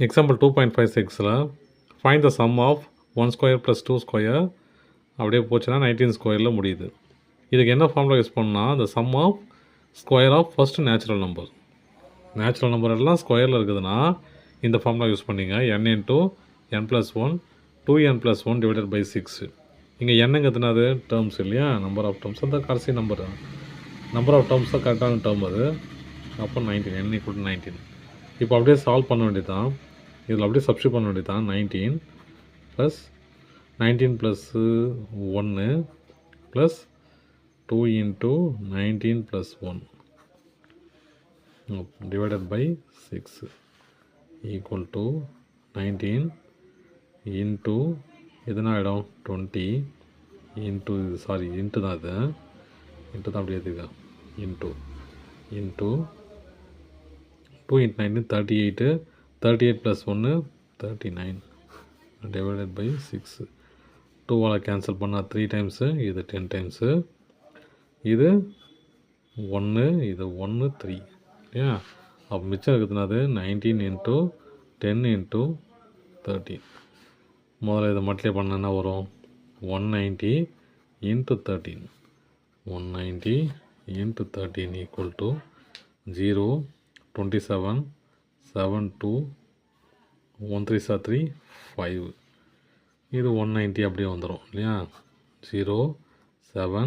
Example 2.56ல் find the sum of 1 square plus 2 square அப்படியே போச்சுன்னா 19 ஸ்கொயரில் முடியுது. இதுக்கு என்ன ஃபார்முலா யூஸ் பண்ணால் the sum of square of first natural number. Natural number எல்லாம் ஸ்கொயரில் இருக்குதுன்னா இந்த ஃபார்முலா யூஸ் பண்ணிங்க. n into n + 1 2n + 1 divided by 6. இங்கே என்னங்கிறதுனாது டேர்ம்ஸ் இல்லையா, நம்பர் ஆஃப் டேர்ம்ஸ். அந்த கடைசி நம்பர் ஆஃப் டேர்ம்ஸ் தான் கரெக்டான டேர்ம் அது. அப்போ 19, n = 19. இப்போ அப்படியே சால்வ் பண்ண வேண்டியது தான். இதில் அப்படியே சப்ஸ்டியூட் பண்ண வேண்டியது தான். 19 + 1 plus 2 into 19 + 1 divided by 6 equal to 19 into எதுனா ஆகிடும் 20 into தான் அது இன்ட்டு தான் அப்படி எதுக்கு into 2 into 19 38 + 1 39 divided by 6. 2ஆல் cancel பண்ணால் 3 டைம்ஸு, இது 10 டைம்ஸு, இது 1, இது 1 3 இல்லையா. அப்போ மிச்சம் இருக்குதுன்னா அது 19 into 10 into 13. முதல்ல இதை மல்டிப்ளை பண்ண என்ன வரும் 190 into 13. 190 into 13 equal to 0 27 7 2 1 3 3 5. இது 190 அப்படியே வந்துடும் இல்லையா. 0 7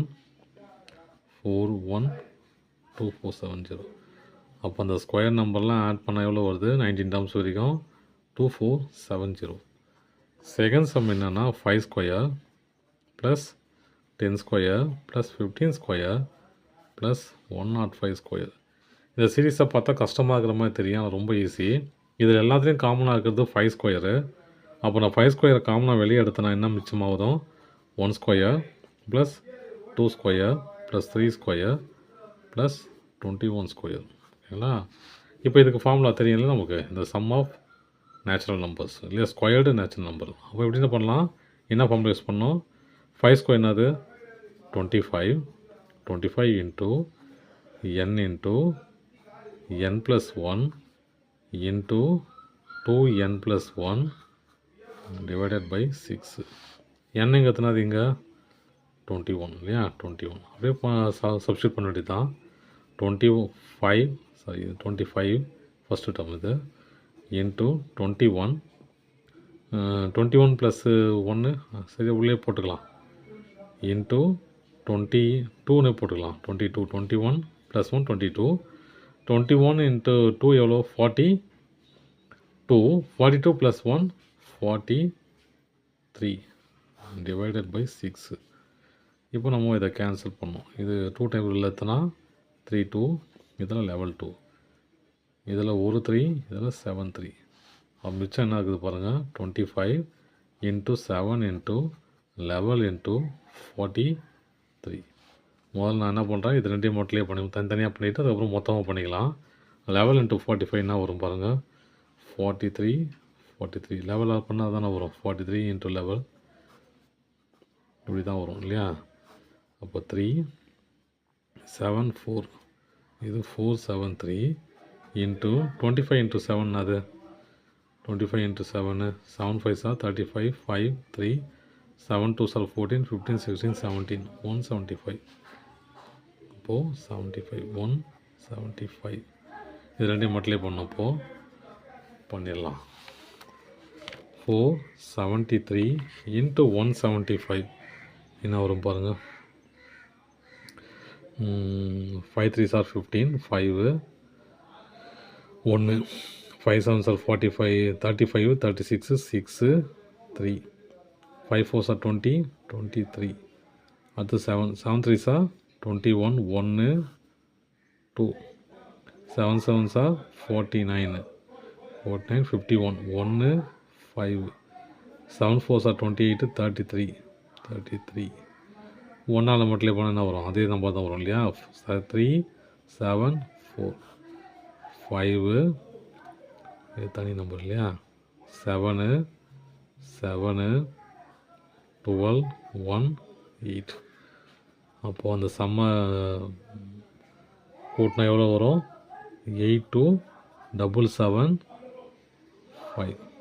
4 1 2 4 7 0. அப்போ அந்த ஸ்கொயர் நம்பர்லாம் ஆட் பண்ணால் எவ்வளோ வருது 19 டேர்ம்ஸ் வரைக்கும் 2470. செகண்ட் சம் என்னென்னா 5 square plus 10 square plus 15 square plus 105 square. இந்த சீரீஸை பார்த்தா கஷ்டமாக இருக்கிற மாதிரி தெரியும், ரொம்ப ஈஸி. இதில் எல்லாத்துலேயும் காமனாக இருக்கிறது 5 ஸ்கொயரு. அப்போ நான் 5 ஸ்கொயரை காமனாக வெளியே எடுத்தேன்னா என்ன மிச்சமாகுதும் 1 square plus 2 square plus 3 square plus 21 square. ஓகேங்களா. இப்போ இதுக்கு ஃபார்முலா தெரியல நமக்கு, இந்த சம் ஆஃப் நேச்சுரல் நம்பர்ஸ் இல்லையா, ஸ்கொயர்டு நேச்சுரல் நம்பர். அப்போ எப்படி என்ன பண்ணலாம், என்ன ஃபார்முலா யூஸ் பண்ணோம் 5 ஸ்கொயர் என்னது 25 into n into n + 1 into 2n + 1 divided by 6. என்னங்கிறதுனாது இங்கே 21 இல்லையா 21. அப்படியே சப்ஸ்டியூட் பண்ண வேண்டியது தான். 25 ஃபஸ்ட்டு டேர்ம் இது இன்ட்டு 21 ப்ளஸ் 1 சரி உள்ளே போட்டுக்கலாம் இன்ட்டு 22ன்னு போட்டுக்கலாம் 21 ப்ளஸ் 1 21 இன்ட்டு 2 எவ்வளோ 42 ப்ளஸ் 1 43 டிவைடட் பை 6. இப்போ நம்ம இதை கேன்சல் பண்ணோம். இது 2 டைம் உள்ள எத்தனா 3 2, இதில் லெவல் 2, இதில் ஒரு 3, இதில் 7 3. அப்போ மிச்சம் என்ன இருக்குது பாருங்கள் 25 இன்ட்டு 7 இன்ட்டு 11 இன்ட்டு 43. முதல்ல நான் என்ன பண்ணுறேன், இது ரெண்டையும் மொட்டிலே பண்ணி தனித்தனியாக பண்ணிவிட்டு அதுக்கப்புறம் மொத்தமாக பண்ணிக்கலாம். 11 இன்ட்டு 45 என்ன வரும் பாருங்கள் 43 லெவலாக பண்ணால் தானே வரும் 43 இன்ட்டு 11 இப்படி தான் வரும் இல்லையா. அப்போ 3 7 4 இது 473 இன்ட்டு 25 இன்ட்டு 7 அது 25 இன்ட்டு 7 7 5 35 5 3 7 2 14 15 16 17 175. அப்போது 75 175 இது ரெண்டையும் மட்டிலே பண்ணப்போ பண்ணிடலாம். 473 இன்ட்டு 175 என்ன வரும் பாருங்கள் 5 3 15 5 1 5 7 45 35 36 6 3 5 4 20 23. அடுத்து 7 3 21 1 2 7 7 49 51 1 5 7 4 28 33 1ஆல் மட்டிலே போனால் என்ன வரும் அதே நம்பர் தான் வரும் இல்லையா. 3 7 4 5 இது தனி நம்பர் இல்லையா 7 7 12 1 8. அப்போது அந்த செம்ம கூட்டினா எவ்வளோ வரும் 8 2 7 7 5.